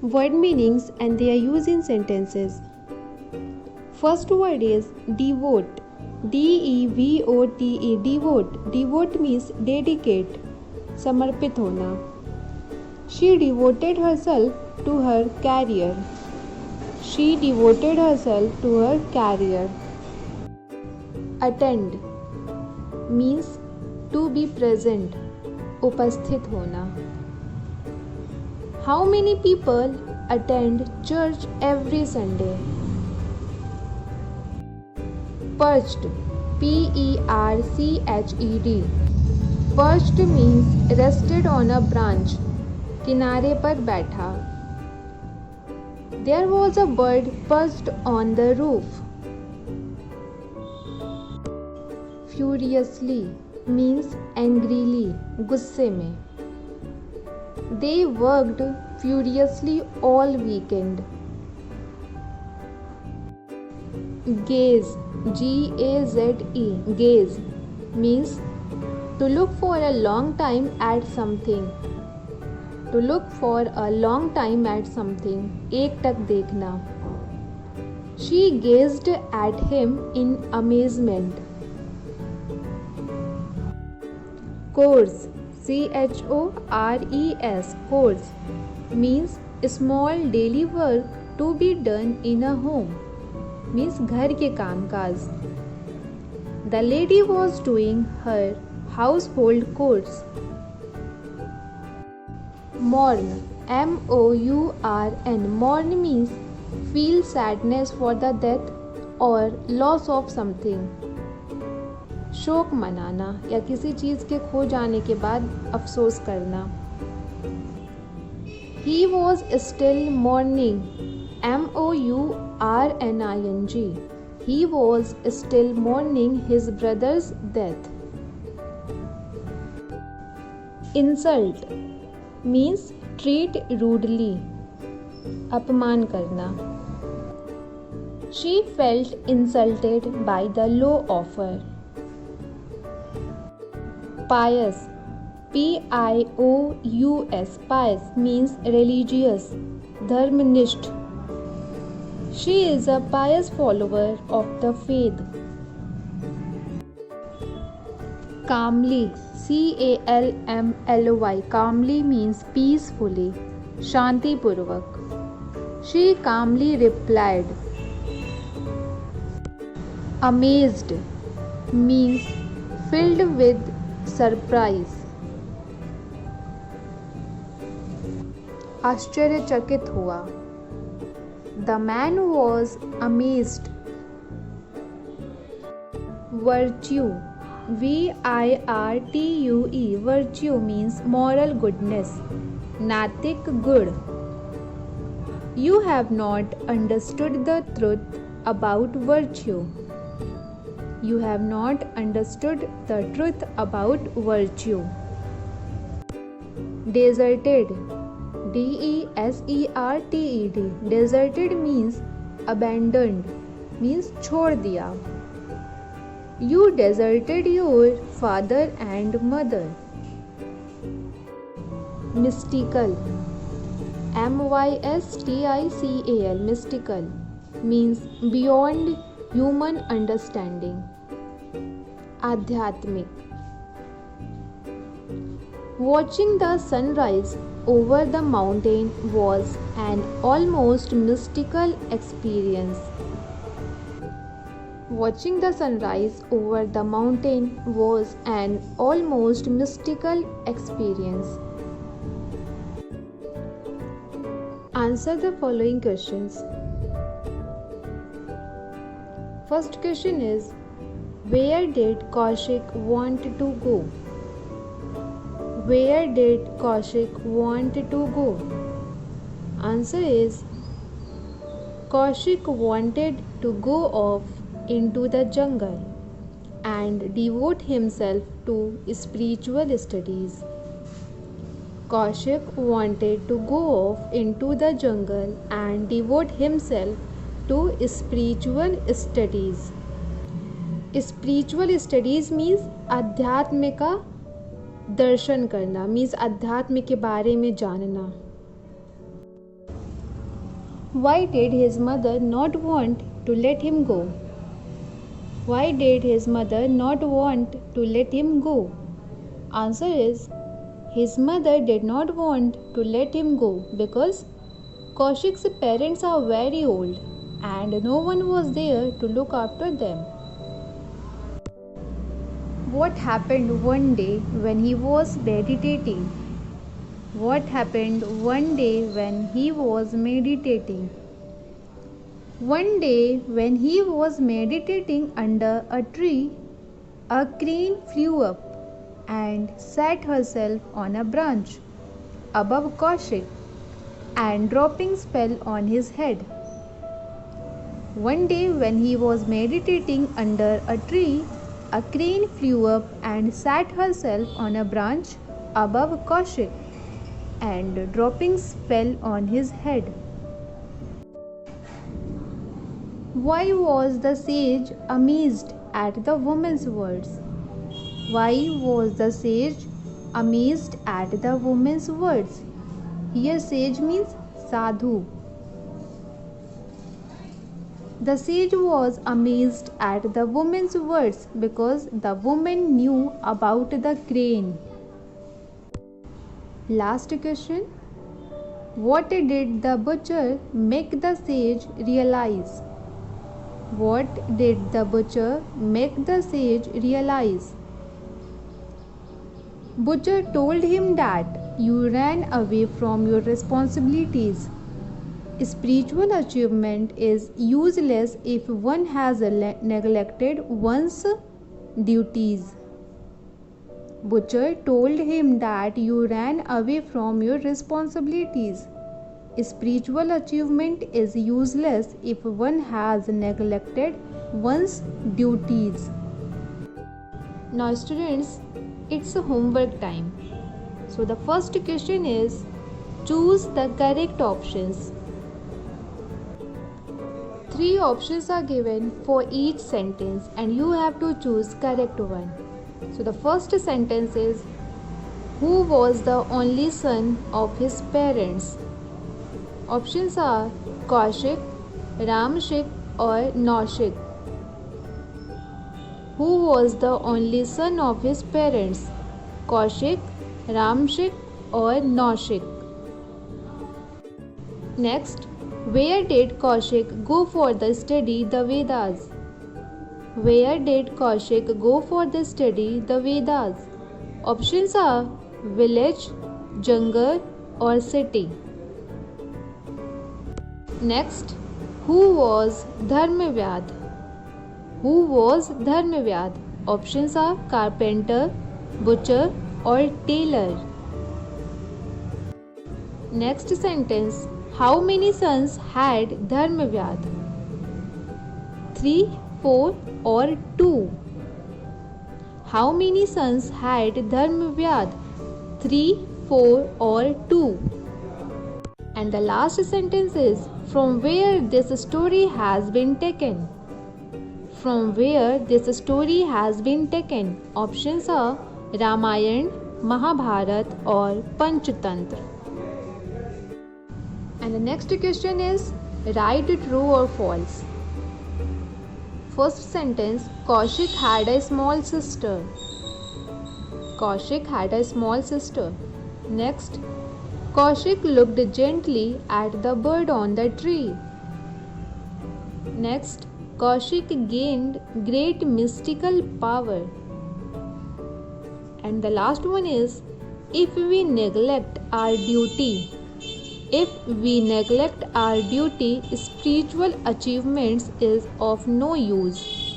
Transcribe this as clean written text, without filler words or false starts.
Word meanings and their use in sentences. First word is devote. D-E-V-O-T-E, devote. Devote means dedicate, समर्पित होना. She devoted herself to her career. She devoted herself to her career. Attend means to be present, उपस्थित होना. How many people attend church every Sunday? Perched, P-E-R-C-H-E-D. Perched means rested on a branch, किनारे पर बैठा. There was a bird perched on the roof. Furiously means angrily, गुस्से में. They worked furiously all weekend. Gaze, G-A-Z-E, gaze means to look for a long time at something. To look for a long time at something, एक टक देखना. She gazed at him in amazement. Course, C-H-O-R-E-S, course means small daily work to be done in a home, means घर के कामकाज. The lady was doing her household chores. Mourn, M-O-U-R-N, mourn means feel sadness for the death or loss of something. शोक मनाना या किसी चीज़ के खो जाने के बाद अफसोस करना. He was still mourning, M-O-U-R-N-I-N-G. He was still mourning his brother's death. Insult means treat rudely, अपमान करना. She felt insulted by the low offer. Pious, P-I-O-U-S, pious means religious, धर्मनिष्ठ. She is a pious follower of the faith. Calmly, C-A-L-M-L-Y, calmly means peacefully, शांतिपूर्वक. She calmly replied. Amazed means filled with surprise, आश्चर्यचकित हुआ. The man was amazed. Virtue, V-I-R-T-U-E, virtue means moral goodness, नैतिक गुण. You have not understood the truth about virtue. You have not understood the truth about virtue. Deserted, D-E-S-E-R-T-E-D, deserted means abandoned, means छोड़ दिया. You deserted your father and mother. Mystical, M-Y-S-T-I-C-A-L, mystical means beyond human understanding, आध्यात्मिक. Watching the sunrise over the mountain was an almost mystical experience. Watching the sunrise over the mountain was an almost mystical experience. Answer the following questions. First question is, where did Kaushik want to go? Where did Kaushik want to go? Answer is, Kaushik wanted to go off into the jungle and devote himself to spiritual studies. Kaushik wanted to go off into the jungle and devote himself to spiritual studies. Spiritual studies means अध्यात्म का दर्शन करना, means अध्यात्म के बारे में जानना. Why did his mother not want to let him go? Why did his mother not want to let him go? Answer is, his mother did not want to let him go because Kaushik's parents are very old and no one was there to look after them. What happened one day when he was meditating? What happened one day when he was meditating? One day when he was meditating under a tree, a crane flew up and sat herself on a branch above Kaushik, and droppings fell on his head. One day when he was meditating under a tree, a crane flew up and sat herself on a branch above Kaushik, and droppings fell on his head. Why was the sage amazed at the woman's words? Why was the sage amazed at the woman's words? Here sage means sadhu. The sage was amazed at the woman's words because the woman knew about the crane. Last question. What did the butcher make the sage realize? What did the butcher make the sage realize? Butcher told him that you ran away from your responsibilities. Spiritual achievement is useless if one has neglected one's duties. Butcher told him that you ran away from your responsibilities. Spiritual achievement is useless if one has neglected one's duties. Now students, it's a homework time. So the first question is, choose the correct options. 3 options are given for each sentence and you have to choose correct one. So the first sentence is, who was the only son of his parents? Options are Kaushik, Ramshik or Naushik. Who was the only son of his parents? Kaushik, Ramshik or Naushik. Next, where did Kaushik go for the study the Vedas? Where did Kaushik go for the study the Vedas? Options are village, jungle or city. Next, who was Dharmavyad? Who was Dharmavyad? Options are carpenter, butcher or tailor. Next sentence, how many sons had Dharmavyad? 3, 4 or 2? How many sons had Dharmavyad? 3, 4 or 2? And the last sentence is, from where this story has been taken? From where this story has been taken? Options are Ramayana, Mahabharata or Panchatantra. And the next question is, write true or false. First sentence, Kaushik had a small sister. Kaushik had a small sister. Next, Kaushik looked gently at the bird on the tree. Next, Kaushik gained great mystical power. And the last one is, if we neglect our duty, spiritual achievements is of no use.